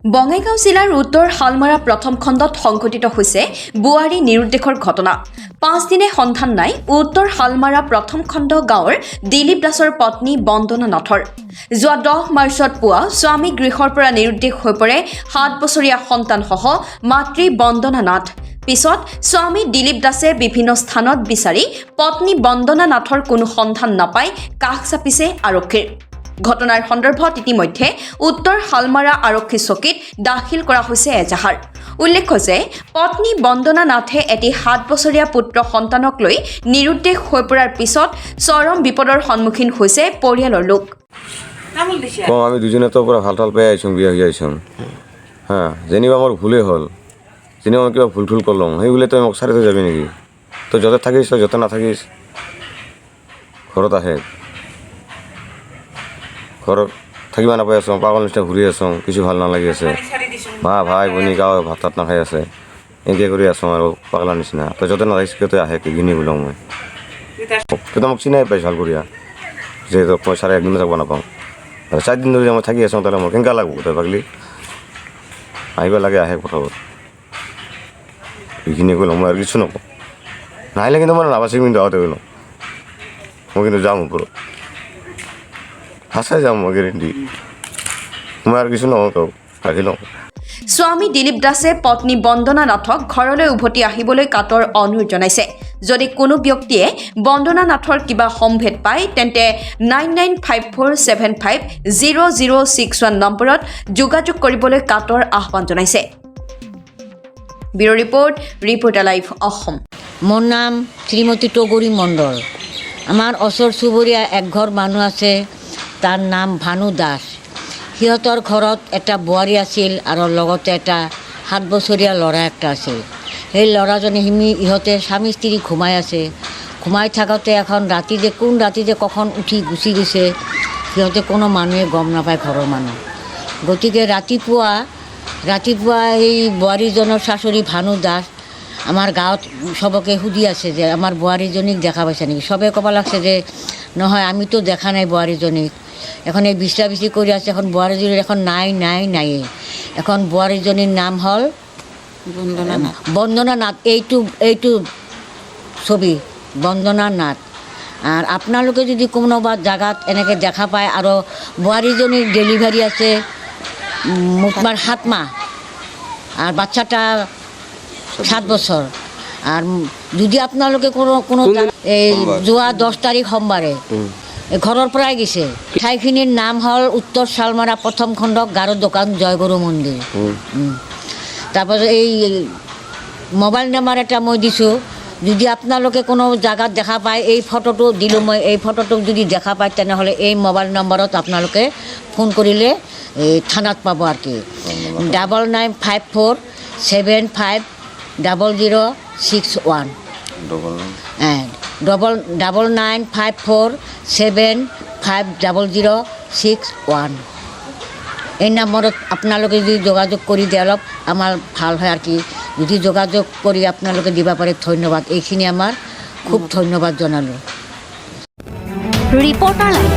বঙাইগাঁও জিলাৰ উত্তৰ শালমাৰা প্ৰথম খণ্ডত সংঘটিত হৈছে বোৱাৰী নিৰুদ্দেশৰ ঘটনা। 5 দিনে সন্ধান নাই উত্তৰ শালমাৰা প্ৰথম খণ্ড গাঁৱৰ দিলীপ দাসৰ পত্নী বন্দনা নাথৰ। যোৱা 10 মাৰ্চত পুৱা স্বামী গৃহৰ পৰা নিৰুদ্দেশ হৈ পৰে 7 বছৰীয়া সন্তানসহ মাতৃ বন্দনা নাথ। পিছত স্বামী দিলীপ দাসে বিভিন্ন স্থানত বিচাৰি পত্নী বন্দনা নাথৰ কোনো সন্ধান নাপাই কাষ চাপিছে আৰক্ষীৰ। ঘটনাৰ সন্দৰ্ভত ইতিমধ্যে উত্তৰ শালমাৰা আৰক্ষী চকীত দাখিল কৰা হৈছে এজাহাৰ। উল্লেখ্য যে পত্নী বন্দনা নাথে এটি 7 বছৰীয়া পুত্ৰ সন্তানক লৈ নিৰুদ্দেশ হৈ পৰাৰ পিছত চৰম বিপদৰ সন্মুখীন হৈছে পৰিয়ালৰ লোক। আমি দুজনে তো পুরা ভাল পাই আইসুম, বিয়া হয়ে আইসুম। হ্যাঁ, যেনিবা আমার ভুলে হল, যেনিবা আমি কিবা ভুল টুল করলাম, সেই বলে তো আমাকে সারিতে যাবি নাকি? তো যতে থাকিস তো যতে না থাকিস ঘরত আহে, ঘরত থাকিবা নাপাই আছো, পাগল নিচিনা ঘূৰি আছোঁ, কিছু ভাল নালাগি আছে। মা ভাই ভনী গাঁও ভাত তাত নাখাই আছে, এনেকৈ কৰি আছোঁ আৰু পাগলাৰ নিচিনা। তো যতে নাথাকিছ কিয় আহে কি ঘিনি বোলাওঁ মই, কিন্তু মোক চিনাই পাইছ ভাল কৰিয়া, যে মই চাৰে একদিনো থাকিব নাপাওঁ। আৰু 4 দিন ধৰি মই থাকি আছোঁ, তাহলে মোৰ কেনেকুৱা লাগব? তই পাগলি আহিব লাগে, আহে পথাৰত এইখিনি কৰিলোঁ, মই আৰু কিছু নকওঁ। নাহিলে কিন্তু মই নাবাচিম, কিন্তু আহোঁতে গ'লোঁ মই, কিন্তু যাম ওপৰত, সঁচাই যাম মই গেৰেণ্টি। মই আৰু কিছু নহওঁ, তো ৰাখি লওঁ। স্বামী দিলীপ দাসে পত্নী বন্দনা নাথক ঘৰলৈ উভতি আহিবলৈ কাতৰ অনুৰোধ জনাইছে। যদি কোনো ব্যক্তিয়ে বন্দনা নাথৰ কিবা সম্ভেদ পায় তেন্তে 9954750061 নম্বৰত যোগাযোগ কৰিবলৈ কাতৰ আহ্বান জনাইছে। Bureau report, reporter live Assam. মোৰ নাম শ্ৰীমতী টগৰী মণ্ডল। আমাৰ ওচৰ চুবুৰীয়া একঘৰ মানুহ আছে, তাৰ নাম ভানু দাস। সিহঁতৰ ঘৰত এটা বোৱাৰী আছিল আৰু লগতে এটা 7 বছৰীয়া ল'ৰা একটা আছিল। সেই ল'ৰাজনে ইহঁতে স্বামী স্ত্ৰী ঘুমাই আছে। ঘুমাই থাকোঁতে এখন ৰাতি যে কোন ৰাতি যে কখন উঠি গুচি গৈছে সিহঁতে কোনো মানুহে গম নাপায়, ঘৰৰ মানুহ। গতিকে ৰাতিপুৱা এই বোৱাৰীজনৰ শাশুড়ী ভানু দাস আমাৰ গাঁৱত চবকে সুধি আছে যে আমাৰ বোৱাৰীজনীক দেখা পাইছে নেকি। চবে ক'ব লাগছে যে নহয়, আমিতো দেখা নাই বোৱাৰীজনীক। এখন এই বিচাৰি কৰি আছে, এখন বোৱাৰীজনীৰ এখন নাইয়ে। এখন বোৱাৰীজনীৰ নাম হ'ল বন্দনা নাথ। এইটো ছবি বন্দনা নাথ। আৰ আপোনালোকে যদি কোনোবা জায়গাত এনেকৈ দেখা পায় আৰু বোৱাৰীজনীৰ ডেলিভাৰি আছে মোটমাৰ 7 মাহ, আৰ বাচ্চাটা 7 বছৰ। আৰ যদি আপোনালোকে কোনো এই যোৱা 10 তাৰিখ সোমবাৰে ঘৰৰ পৰাই গৈছে, ঠাইখিনিৰ নাম হ'ল উত্তৰ শালমাৰা প্ৰথম খণ্ড গাৰো দোকান জয়গুৰু মন্দিৰ। তাৰপাছত এই মোবাইল নাম্বাৰ এটা মই দিছোঁ, যদি আপোনালোকে কোনো জায়গাত দেখা পায়, এই ফটোটো দিলোঁ মই, এই ফটোটো যদি দেখা পায় তেনেহ'লে এই মোবাইল নম্বৰত আপোনালোকে ফোন কৰিলে এই থানাত পাব আৰ কি। 9954750061 9954750061 এই নম্বৰত আপোনালোকে যদি যোগাযোগ কৰি দিয়ে অলপ আমাৰ ভাল হয় আৰ কি। যদি যোগাযোগ কৰি আপোনালোকে দিব পাৰে ধন্যবাদ। এইখিনি আমাৰ খুব ধন্যবাদ জনালোঁ। Reporter live.